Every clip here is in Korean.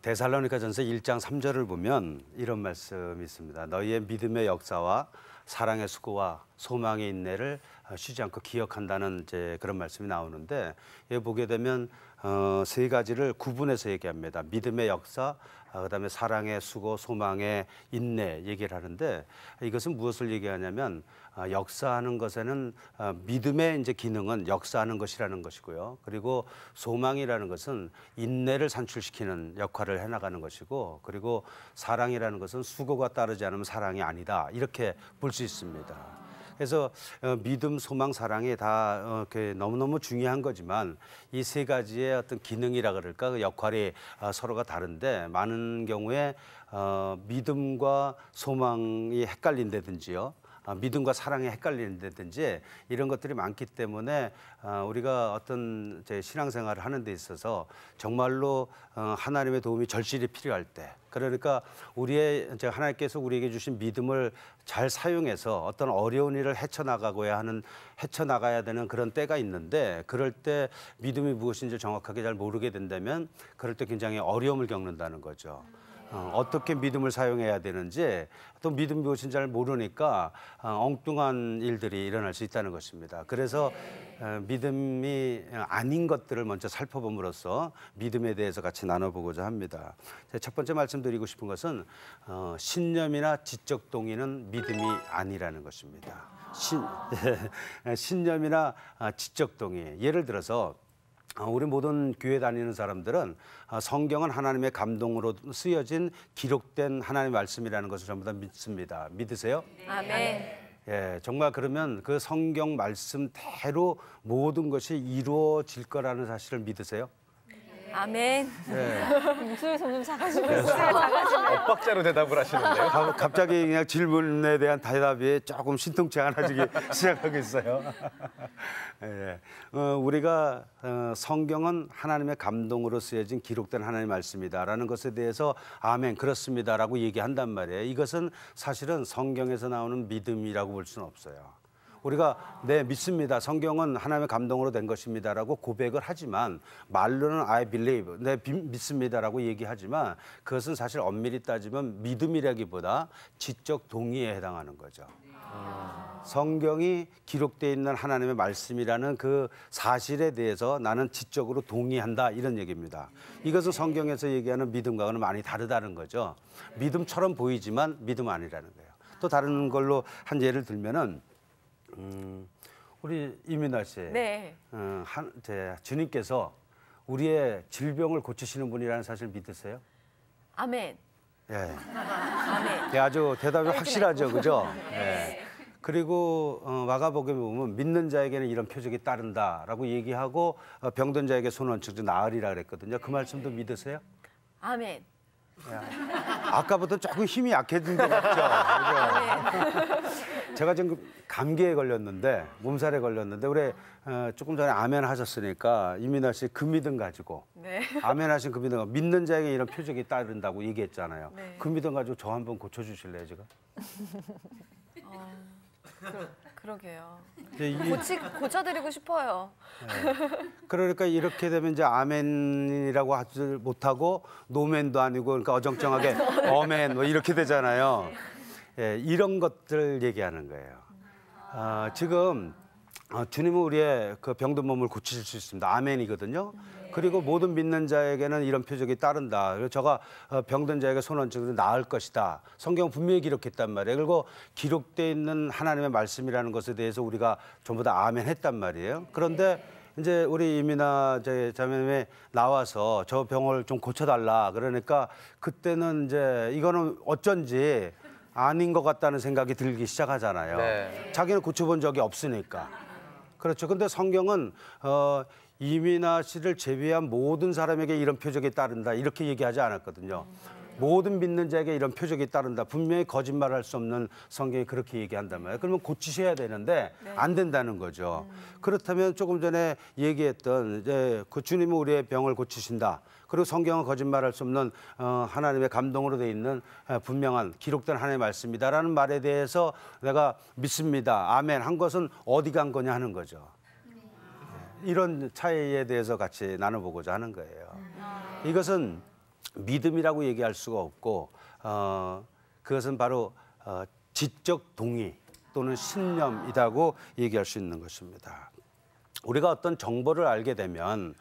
데살로니가전서 1장 3절을 보면 이런 말씀이 있습니다. 너희의 믿음의 역사와 사랑의 수고와 소망의 인내를 쉬지 않고 기억한다는 이제 그런 말씀이 나오는데, 여기 보게 되면 세 가지를 구분해서 얘기합니다. 믿음의 역사, 그다음에 사랑의 수고, 소망의 인내 얘기를 하는데, 이것은 무엇을 얘기하냐면 역사하는 것에는 믿음의 이제 기능은 역사하는 것이라는 것이고요. 그리고 소망이라는 것은 인내를 산출시키는 역할을 해나가는 것이고, 그리고 사랑이라는 것은 수고가 따르지 않으면 사랑이 아니다, 이렇게 볼 수 있습니다. 그래서 믿음, 소망, 사랑이 다 너무너무 중요한 거지만 이 세 가지의 어떤 기능이라 그럴까, 그 역할이 서로가 다른데, 많은 경우에 믿음과 소망이 헷갈린다든지요, 믿음과 사랑이 헷갈린다든지 이런 것들이 많기 때문에 우리가 어떤 신앙생활을 하는 데 있어서 정말로 하나님의 도움이 절실히 필요할 때, 그러니까 하나님께서 우리에게 주신 믿음을 잘 사용해서 어떤 어려운 일을 헤쳐나가야 되는 그런 때가 있는데, 그럴 때 믿음이 무엇인지 정확하게 잘 모르게 된다면 그럴 때 굉장히 어려움을 겪는다는 거죠. 어떻게 믿음을 사용해야 되는지, 또 믿음이 무엇인지 잘 모르니까 엉뚱한 일들이 일어날 수 있다는 것입니다. 그래서 믿음이 아닌 것들을 먼저 살펴봄으로써 믿음에 대해서 같이 나눠보고자 합니다. 첫 번째 말씀드리고 싶은 것은 신념이나 지적 동의는 믿음이 아니라는 것입니다. 신념이나 지적 동의, 예를 들어서 우리 모든 교회 다니는 사람들은 성경은 하나님의 감동으로 쓰여진 기록된 하나님의 말씀이라는 것을 전부 다 믿습니다. 믿으세요? 아멘. 예, 정말 그러면 그 성경 말씀대로 모든 것이 이루어질 거라는 사실을 믿으세요? 아멘. 예. 목소리 점점 작아지고 있어요. 엇박자로 대답을 하시는데요. 갑자기 그냥 질문에 대한 대답이 조금 신통치 않아지기 시작하고 있어요. 예. 우리가 성경은 하나님의 감동으로 쓰여진 기록된 하나님의 말씀이다라는 것에 대해서 아멘, 그렇습니다라고 얘기한단 말이에요. 이것은 사실은 성경에서 나오는 믿음이라고 볼 수는 없어요. 우리가 네, 믿습니다, 성경은 하나님의 감동으로 된 것입니다라고 고백을 하지만, 말로는 I believe, 네, 믿습니다라고 얘기하지만, 그것은 사실 엄밀히 따지면 믿음이라기보다 지적 동의에 해당하는 거죠. 성경이 기록되어 있는 하나님의 말씀이라는 그 사실에 대해서 나는 지적으로 동의한다, 이런 얘기입니다. 이것은 성경에서 얘기하는 믿음과는 많이 다르다는 거죠. 믿음처럼 보이지만 믿음 아니라는 거예요. 또 다른 걸로 한 예를 들면은 우리 이민아 씨, 네. 주님께서 우리의 질병을 고치시는 분이라는 사실 믿으세요? 아멘. 예. 아멘. 예, 아주 대답이 확실하죠, 그죠? 네. 예. 그리고 마가복음에 보면 믿는 자에게는 이런 표적이 따른다라고 얘기하고 병든 자에게 손 얹혀서 나으리라 그랬거든요. 그 말씀도 믿으세요? 아멘. 아까부터 조금 힘이 약해진 것 같죠? 그죠? 제가 지금 감기에 걸렸는데, 몸살에 걸렸는데, 우리 조금 전에 아멘 하셨으니까 이민아 씨 그 믿음 가지고, 네. 아멘 하신 그 믿음, 믿는 자에게 이런 표적이 따른다고 얘기했잖아요. 네. 그 믿음 가지고 저 한번 고쳐주실래요, 제가? 그러게요. 고쳐드리고 싶어요. 네. 그러니까 이렇게 되면 이제 아멘이라고 하지 못하고 노멘도 아니고, 그러니까 어정쩡하게 어멘 뭐 이렇게 되잖아요. 예, 이런 것들 얘기하는 거예요. 지금 주님은 우리의 그 병든 몸을 고치실 수 있습니다. 아멘이거든요. 그리고 모든 믿는 자에게는 이런 표적이 따른다. 그리고 저가 병든 자에게 손 얹으면 나을 것이다. 성경 분명히 기록했단 말이에요. 그리고 기록되어 있는 하나님의 말씀이라는 것에 대해서 우리가 전부 다 아멘 했단 말이에요. 그런데 이제 우리 이민아 자매님이 나와서 저 병을 좀 고쳐달라 그러니까, 그때는 이제 이거는 어쩐지 아닌 것 같다는 생각이 들기 시작하잖아요. 네. 자기는 고쳐본 적이 없으니까. 그렇죠. 근데 성경은 이민아 씨를 제외한 모든 사람에게 이런 표적이 따른다, 이렇게 얘기하지 않았거든요. 모든 믿는 자에게 이런 표적이 따른다. 분명히 거짓말할 수 없는 성경이 그렇게 얘기한단 말이에요. 그러면 고치셔야 되는데 안 된다는 거죠. 그렇다면 조금 전에 얘기했던 이제 그 주님은 우리의 병을 고치신다. 그리고 성경은 거짓말할 수 없는 하나님의 감동으로 돼 있는 분명한 기록된 하나님의 말씀이다라는 말에 대해서 내가 믿습니다, 아멘 한 것은 어디 간 거냐 하는 거죠. 이런 차이에 대해서 같이 나눠보고자 하는 거예요. 이것은 믿음이라고 얘기할 수가 없고 그것은 바로 지적 동의 또는 신념이라고 얘기할 수 있는 것입니다. 우리가 어떤 정보를 알게 되면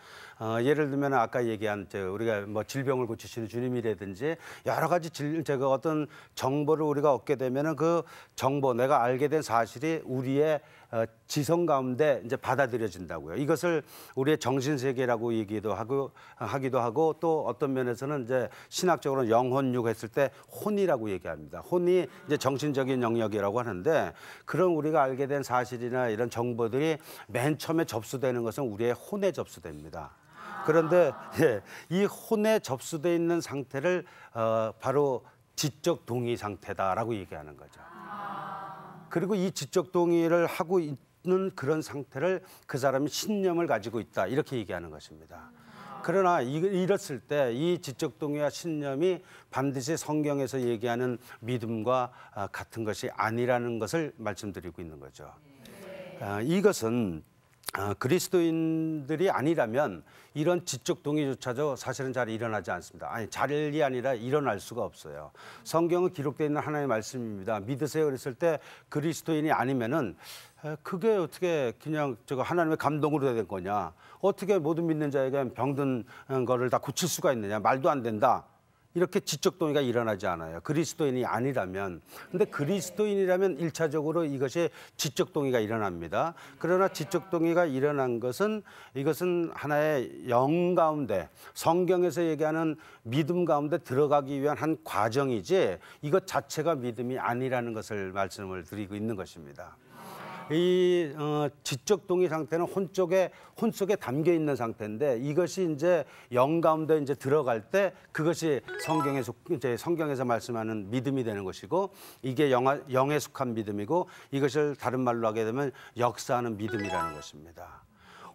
예를 들면 아까 얘기한 우리가 뭐 질병을 고치시는 주님이라든지 여러 가지 제가 어떤 정보를 우리가 얻게 되면은 그 정보 내가 알게 된 사실이 우리의 지성 가운데 이제 받아들여진다고요. 이것을 우리의 정신 세계라고 하기도 하고 또 어떤 면에서는 이제 신학적으로는 영혼육 했을 때 혼이라고 얘기합니다. 혼이 이제 정신적인 영역이라고 하는데 그런 우리가 알게 된 사실이나 이런 정보들이 맨 처음에 접수되는 것은 우리의 혼에 접수됩니다. 그런데 이 혼에 접수되어 있는 상태를 바로 지적 동의 상태다라고 얘기하는 거죠. 그리고 이 지적 동의를 하고 있는 그런 상태를 그 사람이 신념을 가지고 있다 이렇게 얘기하는 것입니다. 그러나 이랬을 때 이 지적 동의와 신념이 반드시 성경에서 얘기하는 믿음과 같은 것이 아니라는 것을 말씀드리고 있는 거죠. 이것은 그리스도인들이 아니라면 이런 지적 동의조차도 사실은 잘 일어나지 않습니다. 아니, 잘이 아니라 일어날 수가 없어요. 성경은 기록되어 있는 하나님의 말씀입니다. 믿으세요 그랬을 때 그리스도인이 아니면은 그게 어떻게 그냥 하나님의 감동으로 된 거냐? 어떻게 모든 믿는 자에게 병든 거를 다 고칠 수가 있느냐? 말도 안 된다. 이렇게 지적 동의가 일어나지 않아요. 그리스도인이 아니라면. 근데 그리스도인이라면 일차적으로 이것이 지적 동의가 일어납니다. 그러나 지적 동의가 일어난 것은 이것은 하나의 영 가운데 성경에서 얘기하는 믿음 가운데 들어가기 위한 한 과정이지 이것 자체가 믿음이 아니라는 것을 말씀을 드리고 있는 것입니다. 이 지적 동의 상태는 혼 속에 담겨 있는 상태인데 이것이 이제 영 가운데 이제 들어갈 때 그것이 성경에서 말씀하는 믿음이 되는 것이고 이게 영에 속한 믿음이고 이것을 다른 말로 하게 되면 역사하는 믿음이라는 것입니다.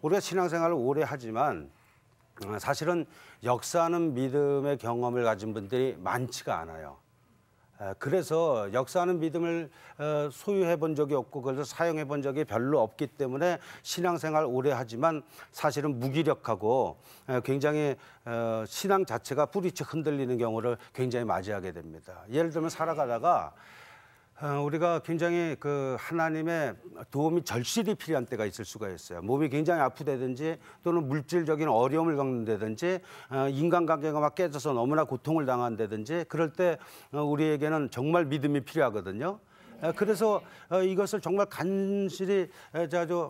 우리가 신앙생활을 오래 하지만 사실은 역사하는 믿음의 경험을 가진 분들이 많지가 않아요. 그래서 역사하는 믿음을 소유해 본 적이 없고 그래서 사용해 본 적이 별로 없기 때문에 신앙생활 오래 하지만 사실은 무기력하고 굉장히 신앙 자체가 뿌리채 흔들리는 경우를 굉장히 맞이하게 됩니다. 예를 들면 살아가다가 우리가 굉장히 그 하나님의 도움이 절실히 필요한 때가 있을 수가 있어요. 몸이 굉장히 아프다든지 또는 물질적인 어려움을 겪는다든지 인간관계가 막 깨져서 너무나 고통을 당한다든지 그럴 때 우리에게는 정말 믿음이 필요하거든요. 그래서 이것을 정말 간절히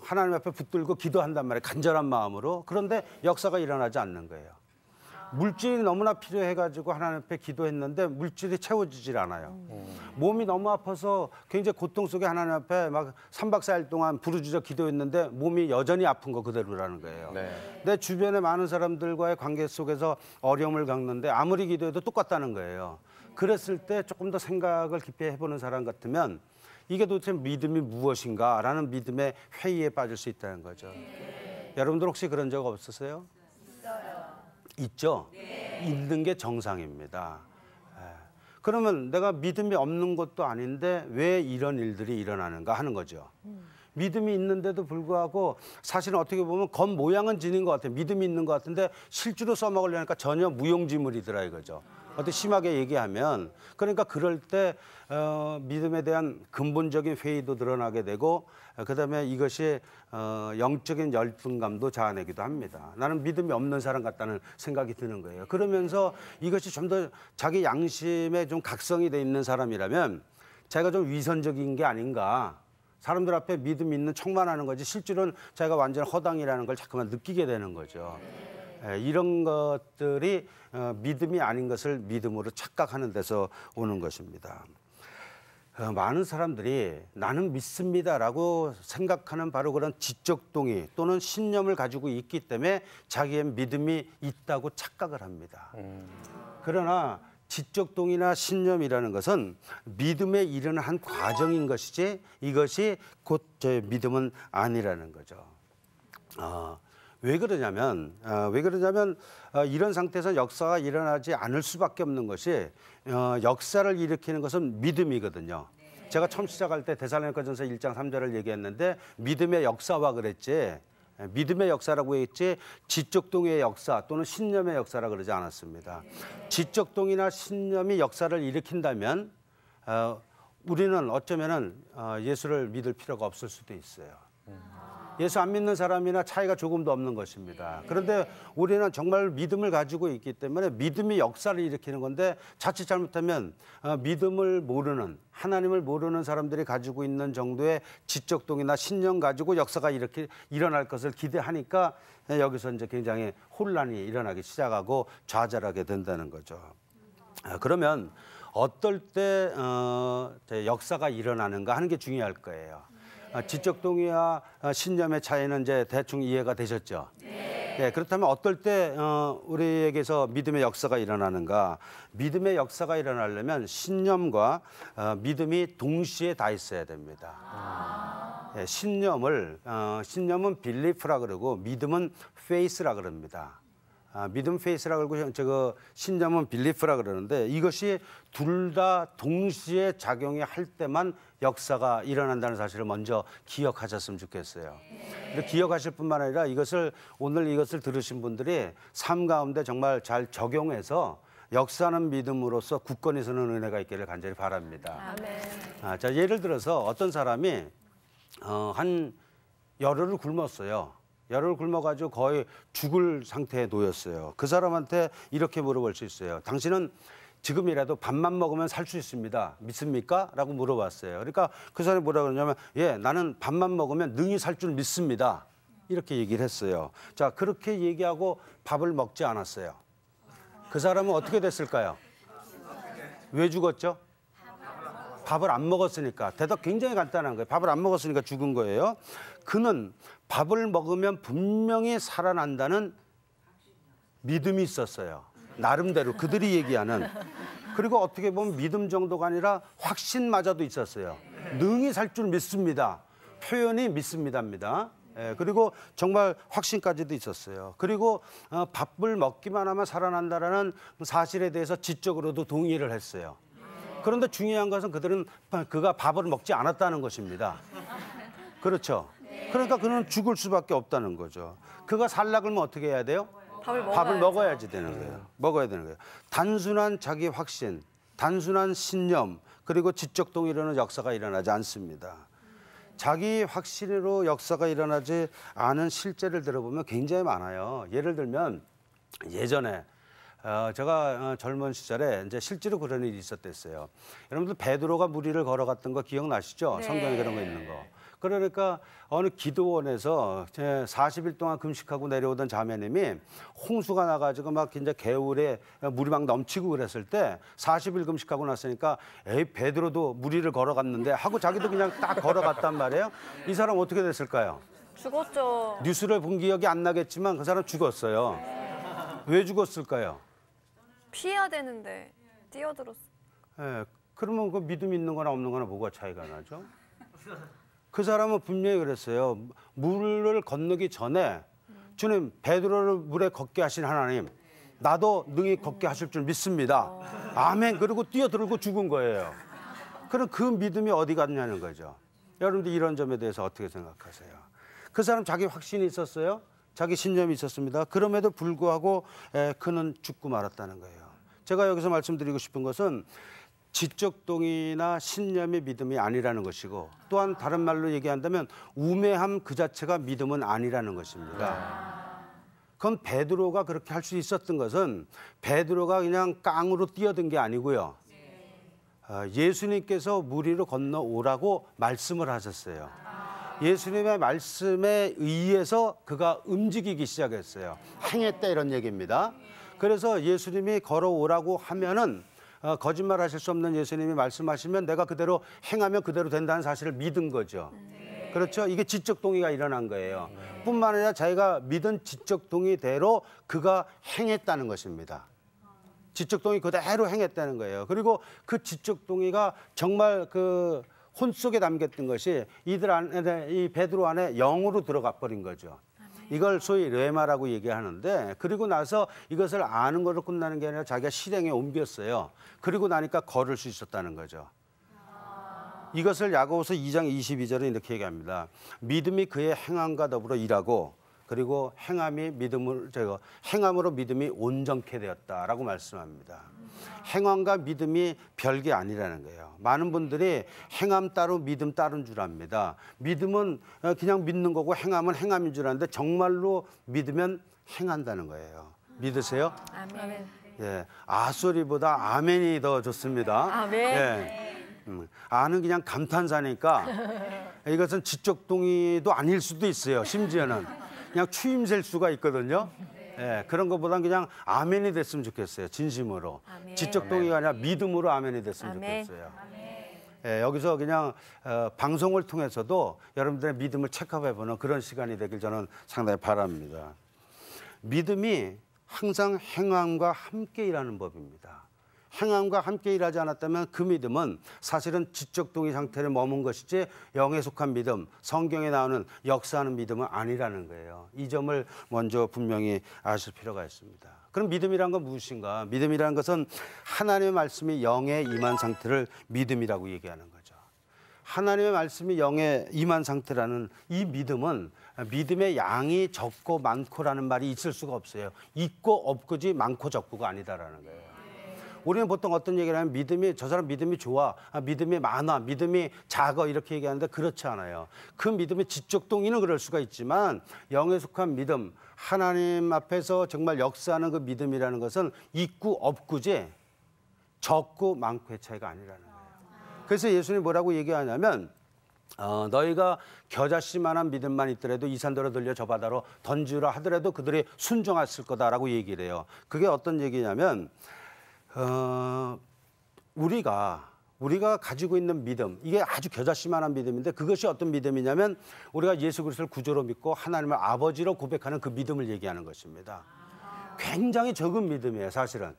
하나님 앞에 붙들고 기도한단 말이에요. 간절한 마음으로. 그런데 역사가 일어나지 않는 거예요. 물질이 너무나 필요해가지고 하나님 앞에 기도했는데 물질이 채워지질 않아요. 몸이 너무 아파서 굉장히 고통 속에 하나님 앞에 막 3박 4일 동안 부르짖어 기도했는데 몸이 여전히 아픈 거 그대로라는 거예요. 네. 내 주변에 많은 사람들과의 관계 속에서 어려움을 겪는데 아무리 기도해도 똑같다는 거예요. 그랬을 때 조금 더 생각을 깊이 해보는 사람 같으면 이게 도대체 믿음이 무엇인가라는 믿음의 회의에 빠질 수 있다는 거죠. 여러분들 혹시 그런 적 없으세요? 있죠? 네. 있는 게 정상입니다. 그러면 내가 믿음이 없는 것도 아닌데 왜 이런 일들이 일어나는가 하는 거죠. 믿음이 있는데도 불구하고 사실은 어떻게 보면 겉모양은 지닌 것 같아요. 믿음이 있는 것 같은데 실제로 써먹으려니까 전혀 무용지물이더라 이거죠. 어떻게 심하게 얘기하면 그러니까 그럴 때 믿음에 대한 근본적인 회의도 드러나게 되고 그다음에 이것이 영적인 열등감도 자아내기도 합니다. 나는 믿음이 없는 사람 같다는 생각이 드는 거예요. 그러면서 이것이 좀 더 자기 양심에 좀 각성이 돼 있는 사람이라면 자기가 좀 위선적인 게 아닌가. 사람들 앞에 믿음이 있는 척만 하는 거지 실제로는 자기가 완전 허당이라는 걸 자꾸만 느끼게 되는 거죠. 이런 것들이 믿음이 아닌 것을 믿음으로 착각하는 데서 오는 것입니다. 많은 사람들이 나는 믿습니다라고 생각하는 바로 그런 지적 동의 또는 신념을 가지고 있기 때문에 자기의 믿음이 있다고 착각을 합니다. 그러나 지적 동의나 신념이라는 것은 믿음에 이르는 한 과정인 것이지 이것이 곧 제 믿음은 아니라는 거죠. 왜 그러냐면 이런 상태에서 역사가 일어나지 않을 수밖에 없는 것이 역사를 일으키는 것은 믿음이거든요. 제가 처음 시작할 때 데살로니가전서 1장 3절을 얘기했는데 믿음의 역사와 그랬지 믿음의 역사라고 했지 지적 동의의 역사 또는 신념의 역사라 그러지 않았습니다. 지적 동의나 신념이 역사를 일으킨다면 우리는 어쩌면은 예수를 믿을 필요가 없을 수도 있어요. 예수 안 믿는 사람이나 차이가 조금도 없는 것입니다. 그런데 우리는 정말 믿음을 가지고 있기 때문에 믿음이 역사를 일으키는 건데 자칫 잘못하면 믿음을 모르는 하나님을 모르는 사람들이 가지고 있는 정도의 지적 동의나 신념 가지고 역사가 이렇게 일어날 것을 기대하니까 여기서 이제 굉장히 혼란이 일어나기 시작하고 좌절하게 된다는 거죠. 그러면 어떨 때 역사가 일어나는가 하는 게 중요할 거예요. 지적 동의와 신념의 차이는 이제 대충 이해가 되셨죠? 네. 그렇다면 어떨 때 우리에게서 믿음의 역사가 일어나는가? 믿음의 역사가 일어나려면 신념과 믿음이 동시에 다 있어야 됩니다. 네, 신념은 belief라 그러고 믿음은 faith라 그럽니다. 믿음 페이스라 그러고 저거 신념은 빌리프라 그러는데 이것이 둘 다 동시에 작용이 할 때만 역사가 일어난다는 사실을 먼저 기억하셨으면 좋겠어요. 근데 기억하실 뿐만 아니라 오늘 이것을 들으신 분들이 삶 가운데 정말 잘 적용해서 역사하는 믿음으로써 굳건히 서는 은혜가 있기를 간절히 바랍니다. 아멘. 자, 예를 들어서 어떤 사람이 한 열흘을 굶었어요. 열흘 굶어가지고 거의 죽을 상태에 놓였어요. 그 사람한테 이렇게 물어볼 수 있어요. 당신은 지금이라도 밥만 먹으면 살 수 있습니다. 믿습니까? 라고 물어봤어요. 그러니까 그 사람이 뭐라고 그러냐면 나는 밥만 먹으면 능히 살 줄 믿습니다. 이렇게 얘기를 했어요. 자, 그렇게 얘기하고 밥을 먹지 않았어요. 그 사람은 어떻게 됐을까요? 왜 죽었죠? 밥을 안 먹었으니까. 대답 굉장히 간단한 거예요. 밥을 안 먹었으니까 죽은 거예요. 그는 밥을 먹으면 분명히 살아난다는 믿음이 있었어요. 나름대로 그들이 얘기하는. 그리고 어떻게 보면 믿음 정도가 아니라 확신마저도 있었어요. 능히 살 줄 믿습니다. 표현이 믿습니다입니다. 그리고 정말 확신까지도 있었어요. 그리고 밥을 먹기만 하면 살아난다라는 사실에 대해서 지적으로도 동의를 했어요. 그런데 중요한 것은 그가 밥을 먹지 않았다는 것입니다. 그렇죠? 그러니까 그는 죽을 수밖에 없다는 거죠. 그가 살라 그러면 어떻게 해야 돼요? 밥을 먹어야지 되는 거예요. 먹어야 되는 거예요. 단순한 자기 확신, 단순한 신념, 그리고 지적 동의로는 역사가 일어나지 않습니다. 자기 확신으로 역사가 일어나지 않은 실제를 들어보면 굉장히 많아요. 예를 들면 예전에 제가 젊은 시절에 이제 실제로 그런 일이 있었댔어요. 여러분들 베드로가 무리를 걸어갔던 거 기억나시죠? 네. 성경에 그런 거 있는 거. 그러니까 어느 기도원에서 40일 동안 금식하고 내려오던 자매님이 홍수가 나가지고 막 이제 개울에 물이 막 넘치고 그랬을 때 40일 금식하고 났으니까 베드로도 무리를 걸어갔는데 하고 자기도 그냥 딱 걸어갔단 말이에요. 이 사람 어떻게 됐을까요? 죽었죠. 뉴스를 본 기억이 안 나겠지만 그 사람 죽었어요. 왜 죽었을까요? 피해야 되는데 뛰어들었어. 그러면 그 믿음 있는 거나 없는 거나 뭐가 차이가 나죠? 그 사람은 분명히 그랬어요. 물을 건너기 전에 주님, 베드로를 물에 걷게 하신 하나님, 나도 능히 걷게 하실 줄 믿습니다. 아멘. 그리고 뛰어들고 죽은 거예요. 그럼 그 믿음이 어디 갔냐는 거죠. 여러분들 이런 점에 대해서 어떻게 생각하세요? 그 사람 자기 확신이 있었어요. 자기 신념이 있었습니다. 그럼에도 불구하고 그는 죽고 말았다는 거예요. 제가 여기서 말씀드리고 싶은 것은 지적 동의나 신념이 믿음이 아니라는 것이고, 또한 다른 말로 얘기한다면 우매함 그 자체가 믿음은 아니라는 것입니다. 그건 베드로가 그렇게 할 수 있었던 것은 베드로가 그냥 깡으로 뛰어든 게 아니고요. 예수님께서 물 위로 건너오라고 말씀을 하셨어요. 예수님의 말씀에 의해서 그가 움직이기 시작했어요. 행했다 이런 얘기입니다. 그래서 예수님이 걸어오라고 하면은 거짓말하실 수 없는 예수님이 말씀하시면 내가 그대로 행하면 그대로 된다는 사실을 믿은 거죠. 그렇죠? 이게 지적 동의가 일어난 거예요. 뿐만 아니라 자기가 믿은 지적 동의대로 그가 행했다는 것입니다. 지적 동의 그대로 행했다는 거예요. 그리고 그 지적 동의가 정말 그 혼 속에 담겼던 것이 이들 안에, 이 베드로 안에 영으로 들어가 버린 거죠. 이걸 소위 레마라고 얘기하는데, 그리고 나서 이것을 아는 걸로 끝나는 게 아니라 자기가 실행에 옮겼어요. 그리고 나니까 걸을 수 있었다는 거죠. 이것을 야고보서 2장 22절에 이렇게 얘기합니다. 믿음이 그의 행함과 더불어 일하고 그리고 행함으로 믿음이 온전케 되었다라고 말씀합니다. 행함과 믿음이 별게 아니라는 거예요. 많은 분들이 행함 따로 믿음 따른 줄 압니다. 믿음은 그냥 믿는 거고 행함은 행함인 줄 아는데 정말로 믿으면 행한다는 거예요. 믿으세요? 아멘. 예, 아소리보다 아멘이 더 좋습니다. 아멘. 예. 아는 그냥 감탄사니까 이것은 지적 동의도 아닐 수도 있어요. 심지어는 그냥 추임새일 수가 있거든요. 예, 그런 것보단 그냥 아멘이 됐으면 좋겠어요. 진심으로. 아멘. 지적 동의가 아니라 믿음으로 아멘이 됐으면 아멘. 좋겠어요. 예, 여기서 그냥 방송을 통해서도 여러분들의 믿음을 체크해보는 그런 시간이 되길 저는 상당히 바랍니다. 믿음이 항상 행함과 함께 일하는 법입니다. 행함과 함께 일하지 않았다면 그 믿음은 사실은 지적 동의 상태를 머문 것이지 영에 속한 믿음, 성경에 나오는 역사하는 믿음은 아니라는 거예요. 이 점을 먼저 분명히 아실 필요가 있습니다. 그럼 믿음이란 건 무엇인가? 믿음이라는 것은 하나님의 말씀이 영에 임한 상태를 믿음이라고 얘기하는 거죠. 하나님의 말씀이 영에 임한 상태라는 이 믿음은 믿음의 양이 적고 많고라는 말이 있을 수가 없어요. 있고 없고지 많고 적고가 아니다라는 거예요. 우리는 보통 어떤 얘기를 하면 믿음이 저 사람 믿음이 좋아, 믿음이 많아, 믿음이 작아 이렇게 얘기하는데 그렇지 않아요. 그 믿음의 지적 동의는 그럴 수가 있지만 영에 속한 믿음, 하나님 앞에서 정말 역사하는 그 믿음이라는 것은 있고 없고지 적고 많고의 차이가 아니라는 거예요. 그래서 예수님이 뭐라고 얘기하냐면 너희가 겨자씨만한 믿음만 있더라도 이 산더러 들려 저 바다로 던지라 하더라도 그들이 순종했을 거다라고 얘기를 해요. 그게 어떤 얘기냐면 우리가 가지고 있는 믿음, 이게 아주 겨자씨만한 믿음인데 그것이 어떤 믿음이냐면 우리가 예수 그리스도를 구주로 믿고 하나님을 아버지로 고백하는 그 믿음을 얘기하는 것입니다. 굉장히 적은 믿음이에요, 사실은.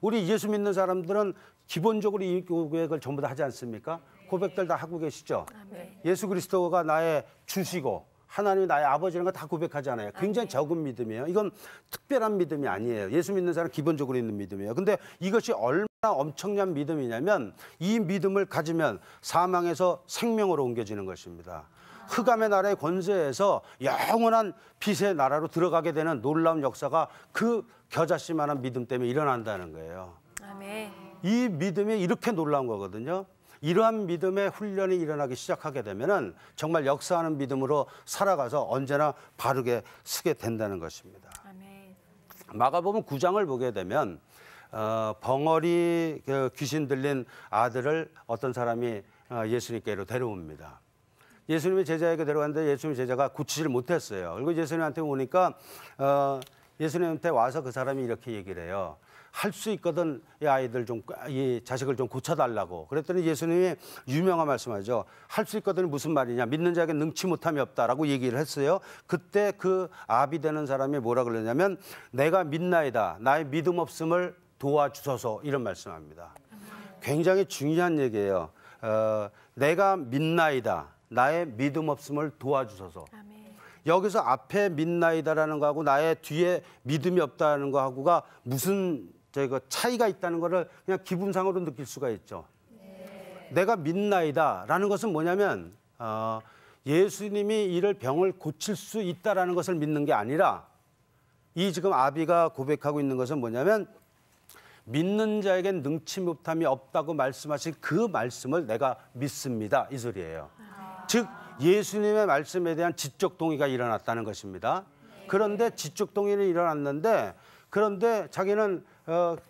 우리 예수 믿는 사람들은 기본적으로 이 고백을 전부 다 하지 않습니까? 고백들 다 하고 계시죠? 아멘. 예수 그리스도가 나의 주시고 하나님이 나의 아버지라는 거 다 고백하잖아요. 굉장히 적은 믿음이에요. 이건 특별한 믿음이 아니에요. 예수 믿는 사람은 기본적으로 있는 믿음이에요. 근데 이것이 얼마나 엄청난 믿음이냐면 이 믿음을 가지면 사망에서 생명으로 옮겨지는 것입니다. 흑암의 나라의 권세에서 영원한 빛의 나라로 들어가게 되는 놀라운 역사가 그 겨자씨만한 믿음 때문에 일어난다는 거예요. 아멘. 이 믿음이 이렇게 놀라운 거거든요. 이러한 믿음의 훈련이 일어나기 시작하게 되면은 정말 역사하는 믿음으로 살아가서 언제나 바르게 서게 된다는 것입니다. 아멘. 마가복음 9장을 보게 되면 벙어리 귀신 들린 아들을 어떤 사람이 예수님께로 데려옵니다. 예수님이 제자에게 데려갔는데 예수님 제자가 고치지를 못했어요. 그리고 예수님한테 오니까 예수님한테 와서 그 사람이 이렇게 얘기를 해요. 할 수 있거든 이 아이들 좀, 이 자식을 좀 고쳐달라고. 그랬더니 예수님이 유명한 말씀하죠. 할 수 있거든 무슨 말이냐. 믿는 자에게 능치 못함이 없다라고 얘기를 했어요. 그때 그 아비 되는 사람이 뭐라 그러냐면 내가 믿나이다. 나의 믿음 없음을 도와주소서 이런 말씀합니다. 굉장히 중요한 얘기예요. 내가 믿나이다. 나의 믿음 없음을 도와주소서. 아멘. 여기서 앞에 믿나이다라는 거하고 나의 뒤에 믿음이 없다는 거하고가 무슨 차이가 있다는 거를 그냥 기분상으로 느낄 수가 있죠. 내가 믿나이다라는 것은 뭐냐면 예수님이 이를 병을 고칠 수 있다라는 것을 믿는 게 아니라 이 지금 아비가 고백하고 있는 것은 뭐냐면 믿는 자에겐 능치 못함이 없다고 말씀하신 그 말씀을 내가 믿습니다. 이 소리예요. 즉 예수님의 말씀에 대한 지적 동의가 일어났다는 것입니다. 그런데 지적 동의는 일어났는데 그런데 자기는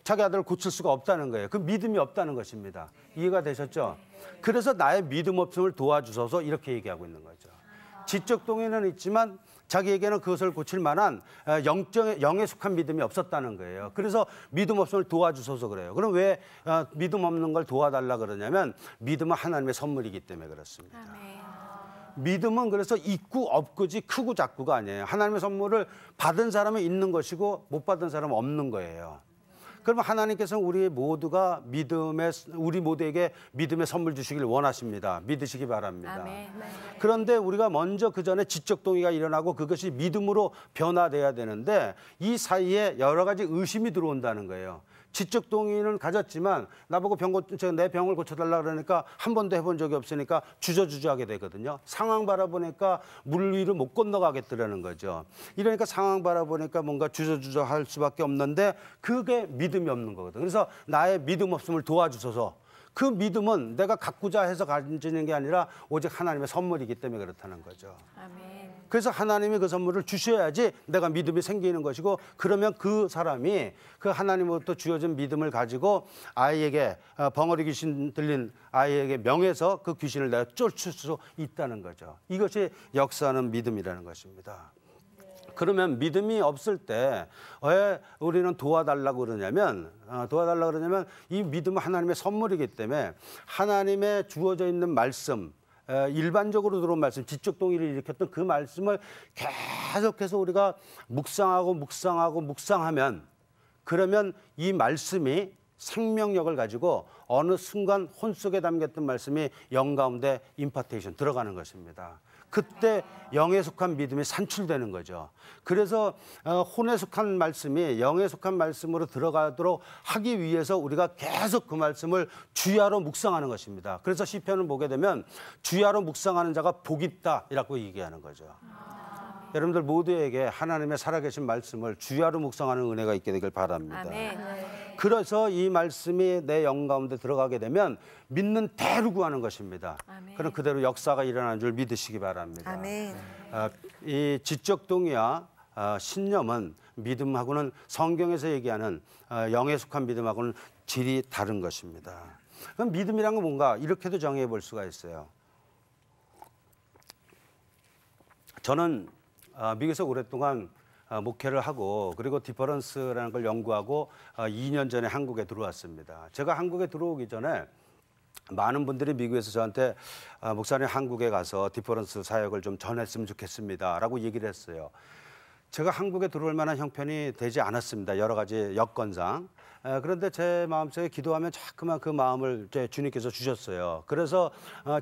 자기 아들을 고칠 수가 없다는 거예요. 그 믿음이 없다는 것입니다. 이해가 되셨죠? 그래서 나의 믿음 없음을 도와주소서 이렇게 얘기하고 있는 거죠. 지적 동의는 있지만 자기에게는 그것을 고칠 만한 영에 속한 믿음이 없었다는 거예요. 그래서 믿음 없음을 도와주소서 그래요. 그럼 왜 믿음 없는 걸 도와달라 그러냐면 믿음은 하나님의 선물이기 때문에 그렇습니다. 아멘. 믿음은 그래서 있고 없고지 크고 작고가 아니에요. 하나님의 선물을 받은 사람은 있는 것이고 못 받은 사람은 없는 거예요. 그러면 하나님께서는 우리 모두에게 믿음의 선물 주시길 원하십니다. 믿으시기 바랍니다. 아멘. 그런데 우리가 먼저 그 전에 지적 동의가 일어나고 그것이 믿음으로 변화돼야 되는데 이 사이에 여러 가지 의심이 들어온다는 거예요. 지적 동의는 가졌지만 나보고 내 병을 고쳐달라 그러니까 한 번도 해본 적이 없으니까 주저주저하게 되거든요. 상황 바라보니까 물 위를 못 건너가겠더라는 거죠. 이러니까 상황 바라보니까 뭔가 주저주저할 수밖에 없는데 그게 믿음이 없는 거거든요. 그래서 나의 믿음 없음을 도와주소서. 그 믿음은 내가 갖고자 해서 가지는 게 아니라 오직 하나님의 선물이기 때문에 그렇다는 거죠. 아멘. 그래서 하나님이 그 선물을 주셔야지 내가 믿음이 생기는 것이고 그러면 그 사람이 그 하나님으로부터 주어진 믿음을 가지고 아이에게 벙어리 귀신 들린 아이에게 명해서 그 귀신을 내가 쫓을 수 있다는 거죠. 이것이 역사하는 믿음이라는 것입니다. 그러면 믿음이 없을 때 왜 우리는 도와달라고 그러냐면 이 믿음은 하나님의 선물이기 때문에 하나님의 주어져 있는 말씀, 일반적으로 들어온 말씀, 지적 동의를 일으켰던 그 말씀을 계속해서 우리가 묵상하면 그러면 이 말씀이 생명력을 가지고 어느 순간 혼 속에 담겼던 말씀이 영 가운데 임파테이션 들어가는 것입니다. 그때 영에 속한 믿음이 산출되는 거죠. 그래서 혼에 속한 말씀이 영에 속한 말씀으로 들어가도록 하기 위해서 우리가 계속 그 말씀을 주야로 묵상하는 것입니다. 그래서 시편을 보게 되면 주야로 묵상하는 자가 복 있다라고 얘기하는 거죠. 여러분들 모두에게 하나님의 살아계신 말씀을 주야로 묵상하는 은혜가 있게 되길 바랍니다. 아멘. 그래서 이 말씀이 내 영 가운데 들어가게 되면 믿는 대로 구하는 것입니다. 아멘. 그럼 그대로 역사가 일어나는 줄 믿으시기 바랍니다. 아멘. 이 지적 동의와 신념은 믿음하고는 성경에서 얘기하는 영에 속한 믿음하고는 질이 다른 것입니다. 그럼 믿음이란 건 뭔가 이렇게도 정의해 볼 수가 있어요. 저는 미국에서 오랫동안 목회를 하고 그리고 디퍼런스라는 걸 연구하고 2년 전에 한국에 들어왔습니다. 제가 한국에 들어오기 전에 많은 분들이 미국에서 저한테 목사님 한국에 가서 디퍼런스 사역을 좀 전했으면 좋겠습니다 라고 얘기를 했어요. 제가 한국에 들어올 만한 형편이 되지 않았습니다. 여러 가지 여건상. 그런데 제 마음속에 기도하면 자꾸만 그 마음을 주님께서 주셨어요. 그래서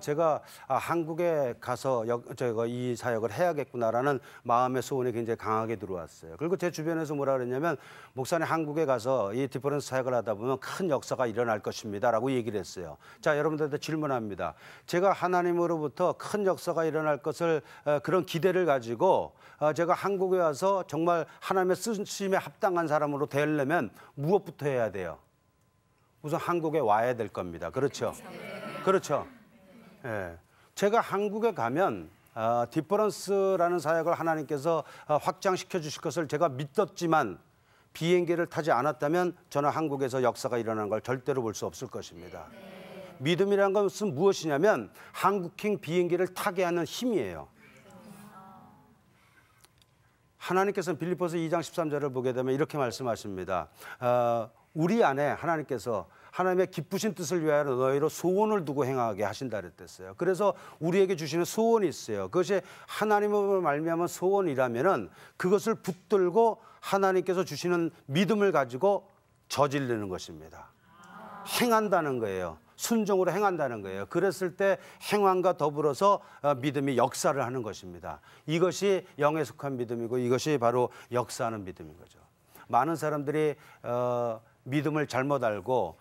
제가 한국에 가서 제가 이 사역을 해야겠구나라는 마음의 소원이 굉장히 강하게 들어왔어요. 그리고 제 주변에서 뭐라 그랬냐면 목사님 한국에 가서 이 디퍼런스 사역을 하다 보면 큰 역사가 일어날 것입니다 라고 얘기를 했어요. 자, 여러분들한테 질문합니다. 제가 하나님으로부터 큰 역사가 일어날 것을 그런 기대를 가지고 제가 한국에 와서 정말 하나님의 쓰심에 합당한 사람으로 되려면 무엇부터 해야 돼요? 우선 한국에 와야 될 겁니다. 그렇죠? 그렇죠. 예. 제가 한국에 가면 디퍼런스라는 사역을 하나님께서 확장시켜 주실 것을 제가 믿었지만 비행기를 타지 않았다면 저는 한국에서 역사가 일어나는 걸 절대로 볼 수 없을 것입니다. 믿음이라는 것은 무엇이냐면 한국행 비행기를 타게 하는 힘이에요. 하나님께서는 빌립보서 2장 13절을 보게 되면 이렇게 말씀하십니다. 우리 안에 하나님께서 하나님의 기쁘신 뜻을 위하여 너희로 소원을 두고 행하게 하신다 그랬댔어요. 그래서 우리에게 주시는 소원이 있어요. 그것이 하나님으로 말미암은 소원이라면은 그것을 붙들고 하나님께서 주시는 믿음을 가지고 저지르는 것입니다. 행한다는 거예요. 순종으로 행한다는 거예요. 그랬을 때 행함과 더불어서 믿음이 역사를 하는 것입니다. 이것이 영에 속한 믿음이고 이것이 바로 역사하는 믿음인 거죠. 많은 사람들이 믿음을 잘못 알고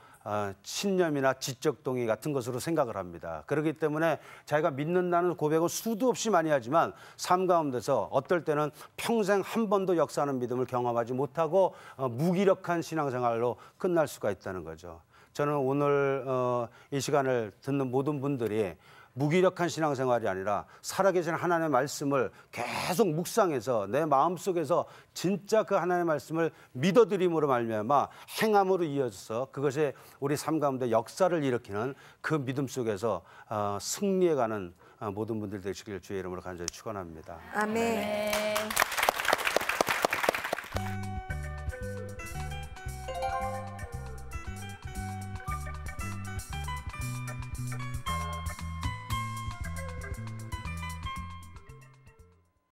신념이나 지적 동의 같은 것으로 생각을 합니다. 그렇기 때문에 자기가 믿는다는 고백은 수도 없이 많이 하지만 삶 가운데서 어떨 때는 평생 한 번도 역사하는 믿음을 경험하지 못하고 무기력한 신앙생활로 끝날 수가 있다는 거죠. 저는 오늘 이 시간을 듣는 모든 분들이 무기력한 신앙생활이 아니라 살아계신 하나님의 말씀을 계속 묵상해서 내 마음속에서 진짜 그 하나님의 말씀을 믿어드림으로 말미암아 행함으로 이어져서 그것이 우리 삶 가운데 역사를 일으키는 그 믿음 속에서 승리해가는 모든 분들 되시길 주의 이름으로 간절히 축원합니다. 아멘.